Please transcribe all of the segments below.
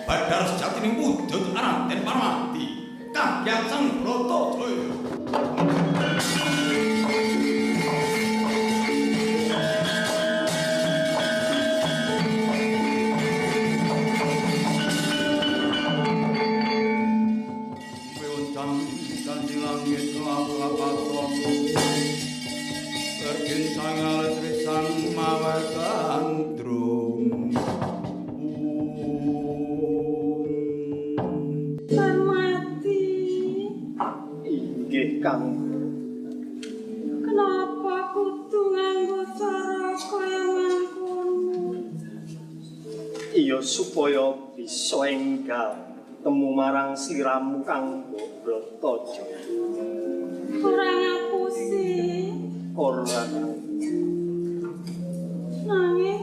Badar sejatining wujud Raden Parmati kagiat sang Bratadaya. Kang, kenapa kudu nganggo cara kaya mangkono? Iya supaya bisa enggal temu marang sliramu Kang Bratadaya. Ora ngapusi. Ora Kang. Nanging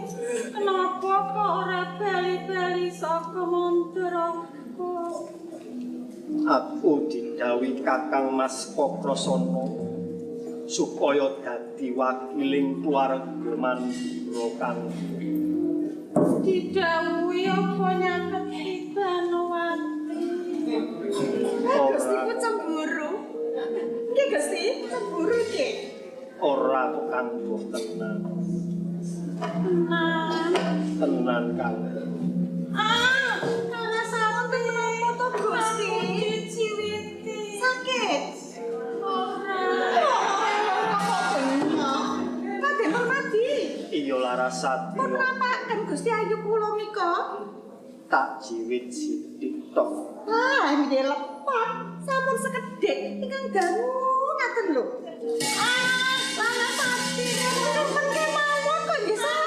kenapa kok ora bali-bali saka mandraku? Aku didhawuhi Kakang Mas Kakrasana supaya dadi wakiling keluarga Mandura Kang. Didhawuhi apa nyaketi Banowati? Gusti ku cemburu. Nggih Gusti, cemburu nggih. Ora kok Kang tenan. Tenan Kang. Alasan penapa to Gusti? Ciwiti. Sakit. Ora. Raden Parmati. Iya Larasati. Pun ngapaken Gusti ayu kula nika? Tak jiwit sithik tok. Nggih lepat. Sampun sekedhik ingkang dangu ngaten lho. Larasati. Temen kemawon kok nggih sampun.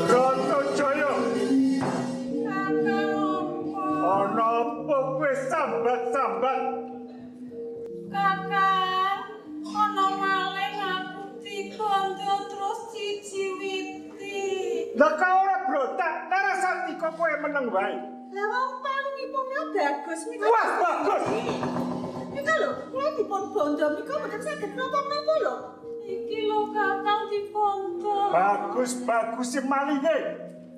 Bratadaya. Kakang opo? Ana apa kowe sambat-sambat? Kakang, ana maling aku dibondo terus ciwiti. Lah kok ora brotak, Larasati kok kowe meneng wae. Lah wong palingipun bagus nika. Wah, bagus. Nika lho, kula dipun bondo nika mboten saged napa-napa lho. Iki lho Kakang dibondo. Bagus si malinge.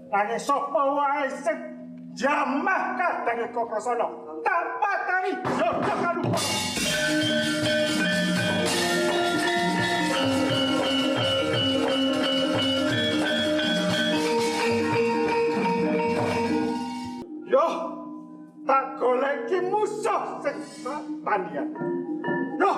Nanging sapa wae sing jamah kadange Kakrasana. Tak patani yoga kalupana. Yo, tak goleki musuh sing tanian. Yo.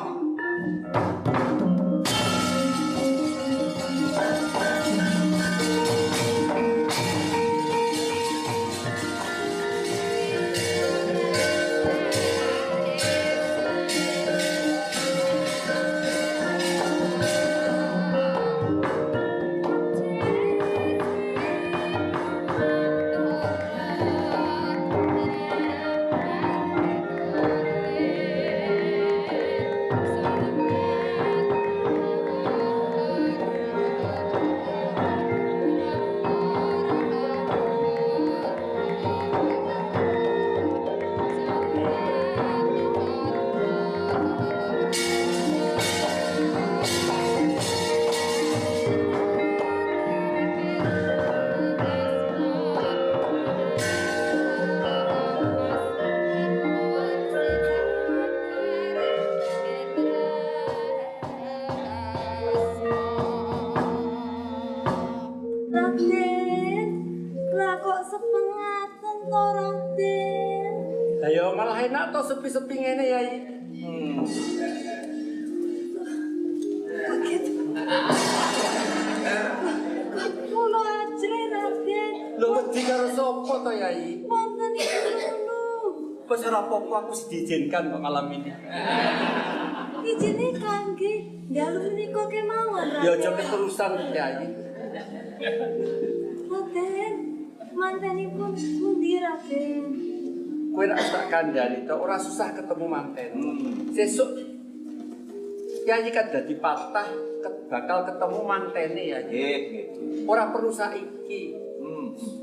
Ayo malah enak to sepi-sepi ngene ya. Kula ajre Raden. Lho wedi karo sapa to Yai? Wonten dulu. Wis ora apa-apa aku diizinkan kok malam ini. Ijine kangge dalu menika kemawon Raden. Ya aja keterusan Yai. Raden, mantenipun pundi Raden? Kowe nek tak kandhani to ora susah ketemu manten. Sesuk Yai kan dadi patah bakal ketemu mantene ya. Nggih. Ora perlu saiki.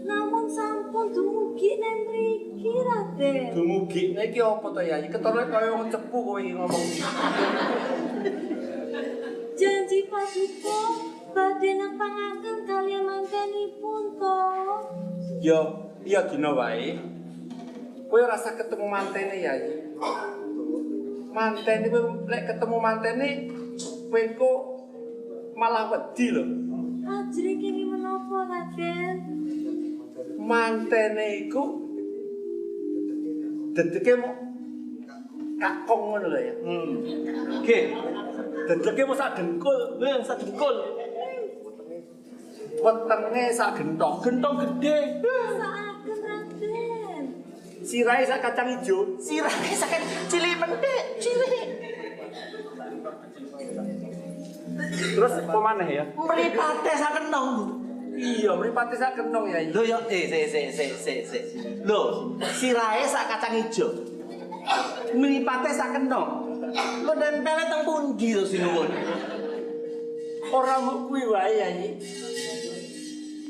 Namun sampun dumugi ning mriki Raden. Dumugi iki apa to Yayi? Ketara kaya wong cepu kowe iki ngomong. Janji paduka badhe nepangaken kaliyan mantenipun to. Ya, iya dina wae. Kowe ora usah ketemu mantene Yayi. Mantene kowe lek ketemu mantene kowe engko malah wedi lho. Ajri kene menapa Raden? Mantene iku dedeke mau kakong ngono lho ya. Nggih. Dedeke mau sak dengkul, lho sak dengkul. Wetenge sak gentong, gentong gede. Saken Raden. Sirahe sak kacang ijo, Sirahe sakit cilik mendik, cilik. terus apa maneh ya? Mripate sak kenong. Iya, mripate sak kenong ya. Lho yo se. Lho, sirahe sak kacang ijo. Mripate sak kenong. Lho nempele teng pundi to sinuwun? Ora mung kuwi wae ya iki.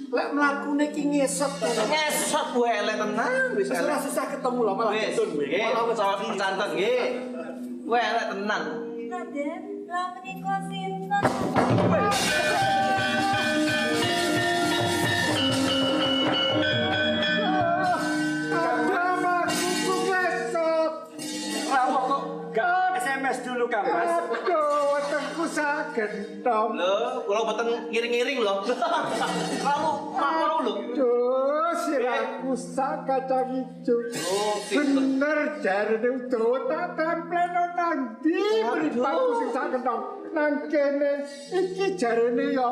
Lek mlakune ki ngesot to. Ngesot wae elek tenan wis Wis ora elek. susah ketemu lho malah Wis, ketun kowe. nggih, Malah wis canten nggih. Wae elek tenan. Raden, lha menika sinten? Ada maksudku ngesot. rawuh kok gak SMS dulu Kang Mas. Aduh, wetengku sak gentong. Lho, kula mboten ngiring-ngiring lho. Kamu makro lho. Aduh, sirahku sak kacang ijo. Oh, sinten. Bener jarene Udawa tak templeno nang ndi mripatku sing sak gentong. Nang kene iki jarene ya.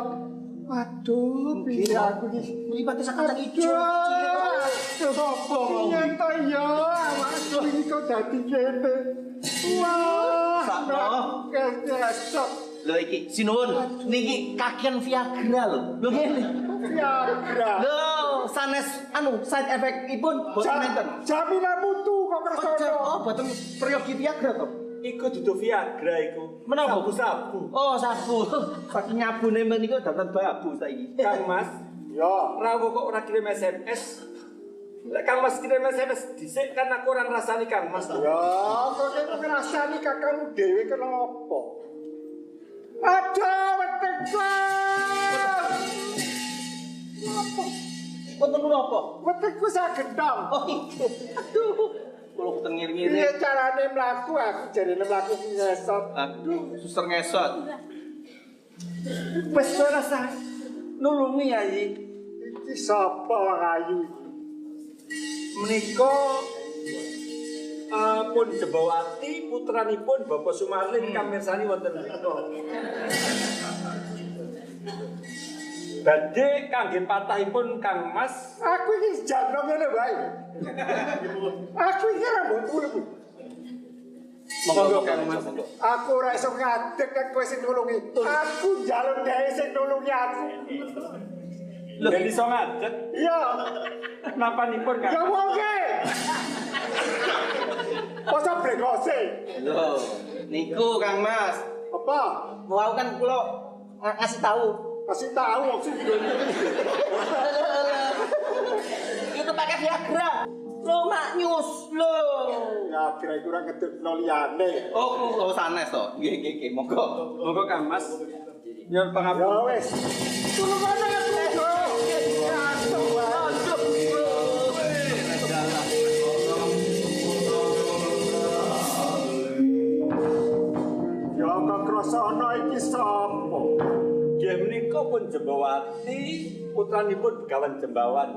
Waduh, piye aku iki Mripate sak kacang ijo. Aduh, Sopo mau? piye to ya awakku iki kok dadi kene. Wah, Sakno. kesok Lho iki sinuwun niki kakian Viagra lho. Lho ngene. Viagra. Lho, sanes side effect-ipun boten nenten. Jaminan mutu kok kersono. Oh, boten priyogi Viagra to. Iku dudu Viagra iku. Menapa? Sabu-sabu. Oh, sabu. Saking nyabune menika dadan babu saiki. Kang Mas, Ya, rawuh kok ora kirim SMS. Lek Kang Mas kirim SMS dhisik kan aku ora ngrasani Kang Mas. ya, kok ngrasani kakangmu dhewe kenapa? Aduh, wetengku. Wonten napa? Wetengku sak gendong. Oh, iki. Aduh. Kula boten ngiri-ngiri. Piye carane mlaku aku jarene mlaku ngesot. Aduh, suster ngesot. Wis ora sah. Nulungi Yayi. Iki sapa wong ayu iki? Menika pun Jembawati putranipun Bapak Sumarlin kang mirsani wonten mriku. Badhe kangge patahipun Kang Mas. Aku iki jano ngene wae. Aku iki ora mbok tulung. Monggo Kang Mas. Aku ora iso ngadeg nek kowe sing nulungi. Aku njaluk dhewe sing nulungi aku. Lho iso ngadeg. Iya, Napanipun ya Kang? wonge. Masa bregose. Lho, niku Kang Mas. Apa? Mau kan kula ngasih tahu. Kasih tahu maksudnya. Itu pakai Viagra. Lo mak nyus lo. Ya kira kurang ngedekno liyane. Oh, sanes to. Nggih, monggo. Monggo Kang Mas. Nyuwun Ya pangapunten. wis. Tulungan aku yo. Ya kok krasa ana iki sapa? Nggih menika pun Jembawati putranipun Begawan Jembawan.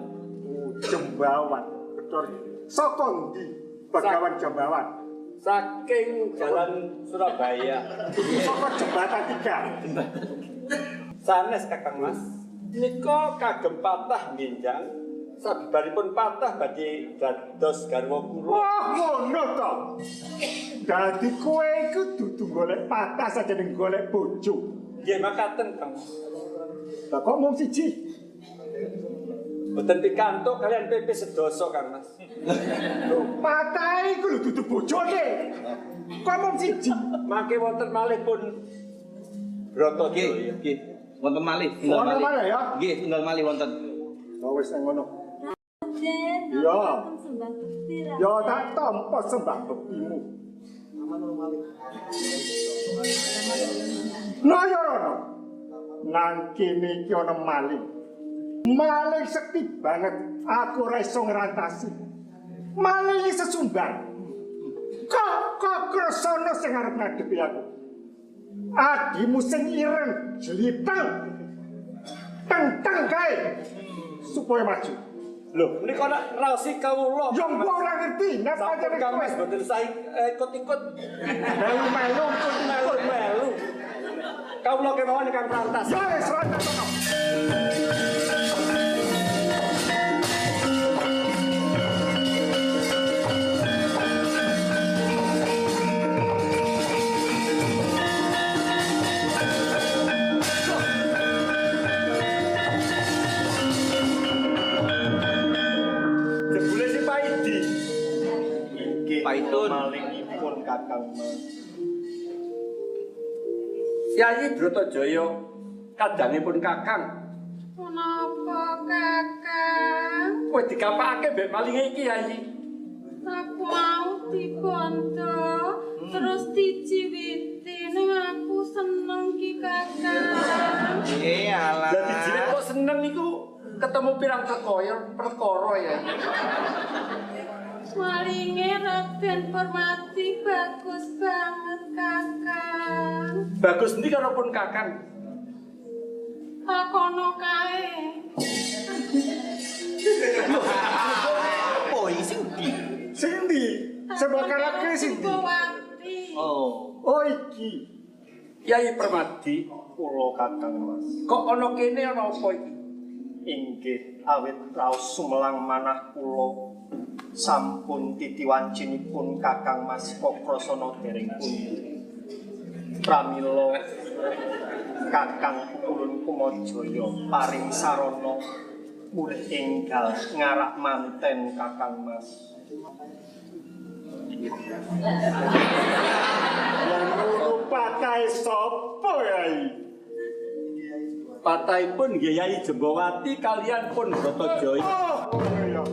Jembawan. Betul. Saka ndi Begawan Jembawan? Saking Jalan Surabaya. Saka jembatan 3. Sanes Kakang Mas. Nika kagem patah nginjang. Sabibaripun patah badhe dados garwa kula. Wah, ngono to. Dadi kowe iku dudu golek patah saja ning golek bojo. Nggih makaten Kang. Lah kok mung siji? Boten pikantuk kalian PP sedoso Kang Mas. Lho, patah iku lho dudu bojone. Kok mung siji? Mangke wonten malih pun Broto Nggih. Wonten malih, Wonten malih ya? Nggih, tunggal malih wonten. wis nang ngono. Raden, Iya. ngapunten sembah bekti Raden. Ya tak tampa sembah bektimu. Nah ya Rono. Nang kene iki ana maling. Maling sekti banget. Aku ora iso ngrantasi. Maling iki sesumbar. Kok Krasana sing arep ngadepi aku. Adimu sing ireng, jliteng. Teng-teng kae supaya maju. Lho, menika nek raosi kawula. Yang gua ora ngerti, nek pancen Kamis boten sae ikut-ikut melu melu. Kawula kemawon ingkang prantas. ya wis rantakono. Jebule si Paidi. Paitun. Malingipun Kakang Mas. Yayi Bratajaya kadangipun Kakang. Menapa Kakang? Kowe dikapakake mbek malinge iki Yayi. Aku mau dibondo terus dijiwiti ning aku seneng ki Kakang. Iyalah. Dadi jiwit kok seneng niku ketemu pirang perkara ya. Malinge Raden Permati bagus banget Kakang. Bagus ndi karo pun Kakang? Takono kae. Apa iki sing ndi? Sing ndi? Sebakarake sing ndi? Bupati. Oh. Iki. Yayi Permadi, Kula Kakang Mas. kok ana kene ana apa iki? Inggih awit raos sumelang manah kula sampun titiwancinipun Kakang Mas Kokrasana dereng pundi. Pramila Kakang Pukulun Kumajaya paring sarana murid enggal ngarak manten Kakang Mas. Yang pakai sapa yai? Pataipun nggih Yayi Jembawati kalian pun Bratajaya. Oh, iya.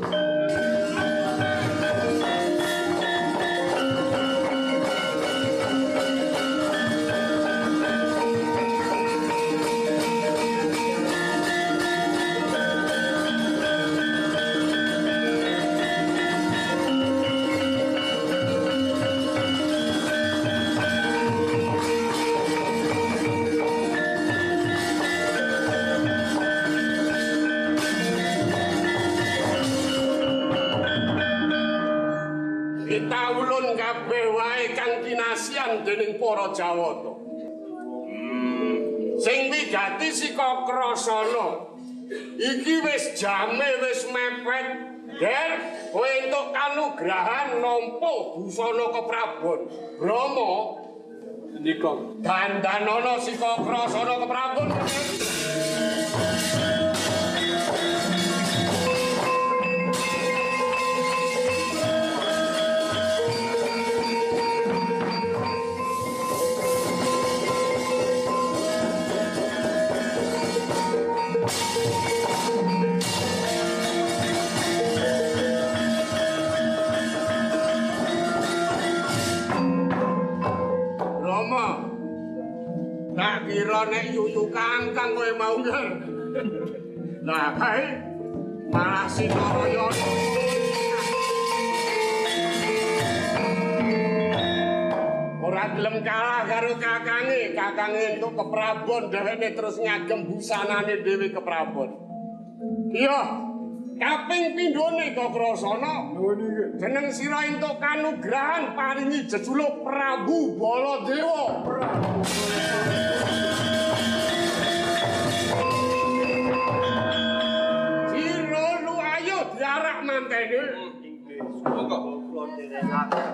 Ditawulun kabeh wae kang kinasian dening para Jawata. Sing wigati sika Krasana. Iki wis jame wis mepet. Der kowe entuk kanugrahan nampa busana keprabon. Brama nika dandanana sika Krasana keprabon. Rama, tak kira nek yuyu kangkang kowe mau nger. Lah kae malah Sinaraya. Ora gelem kalah karo kakange entuk keprabon dheweke terus ngagem busanane dhewe keprabon. Iya, kaping pindhone kok Krasana. Jeneng sira entuk kanugrahan paringi jejuluk Prabu Baladewa. Sira lu ayo diarak mantene. Monggo kula derengaken.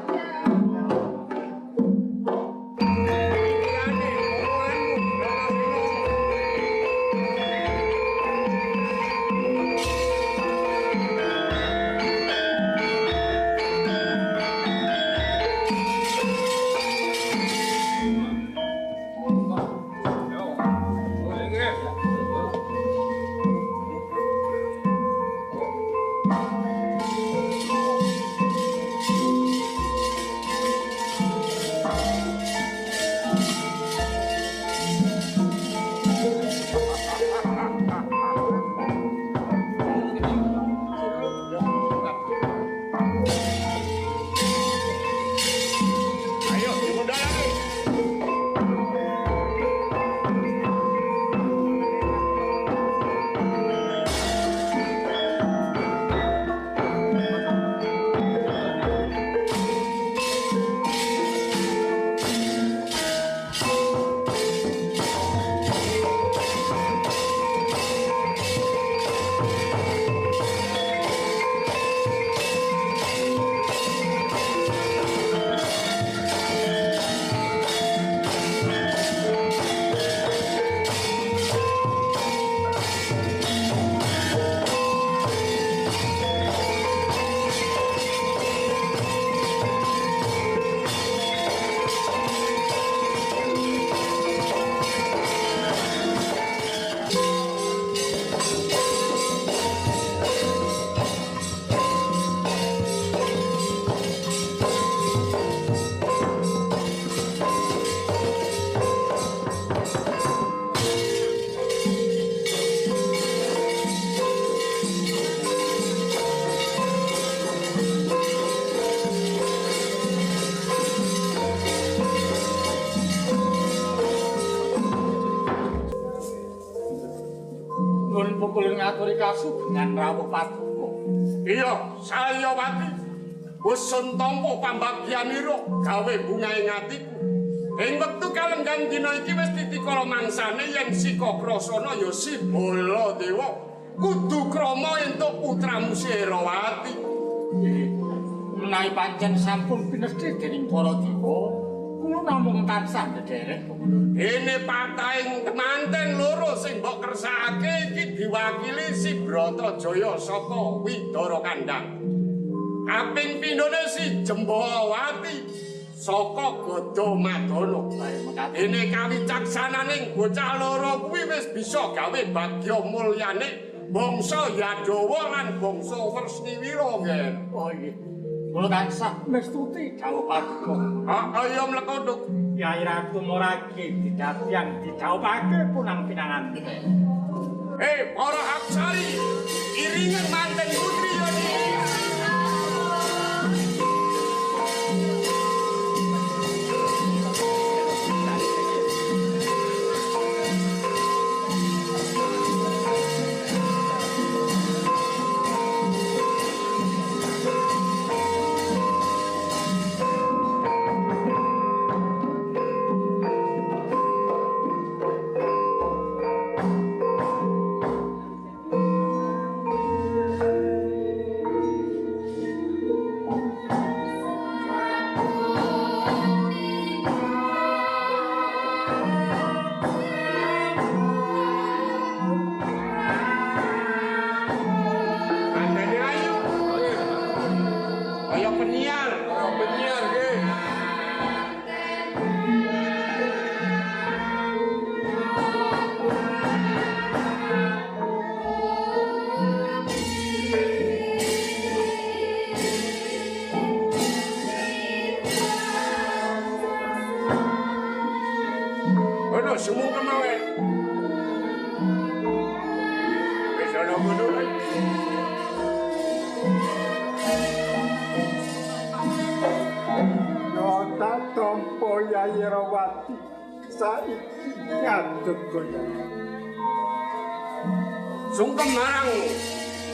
Nun pukul ngaturi kasugengan rawuh Paduka. Iya, saya wati. Usun tampa pambagyanira gawe bungaing atiku. Ing wektu kalenggan dina iki wis titikala mangsane yen Sika Krasana ya si Baladewa kudu krama entuk putramu Serawati. Menawi pancen sampun pinesti dening para dewa, kula namung tansah ndederek. Ini patahing temanten loro sing mbok kersakake iki diwakili si Bratajaya saka Widara Kandang. Kaping pindhone si Jembawati saka Gada Madana. Ini kawicaksanane bocah loro kuwi wis bisa gawe bagya mulyane bangsa Yadawa lan bangsa Wresniwira, nggih. Oh nggih. Kula tansah mestuti dawuh Paduka. Ayo mlekotuk. Kyai Ratu Moragi didhabyang didhawuhake punang pinangan. Para apsari, iringan manten putri Yoni. Semua kemawe. Wis ana ngono lho. Nota tampa Yai Rawati saiki ngadeg goyang. Sungkem marang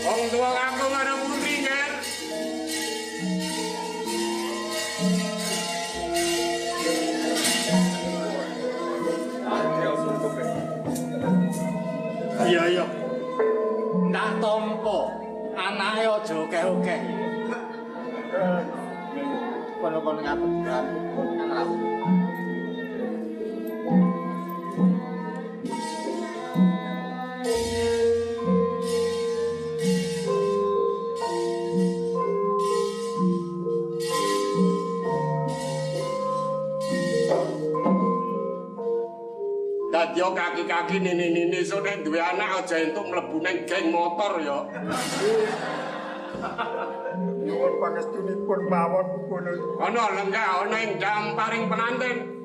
wong tuwa aku marang putri, Nger. Iya. Ndak tampa anake aja okeh-okeh. Kono-kono ngapunten pun anak. Dadi kaki-kaki nini-nini sore duwe anak aja entuk mlebu ning geng motor ya. Nyuwun pangestunipun mawon kula. Ana lenggah ana ing damparing penanten.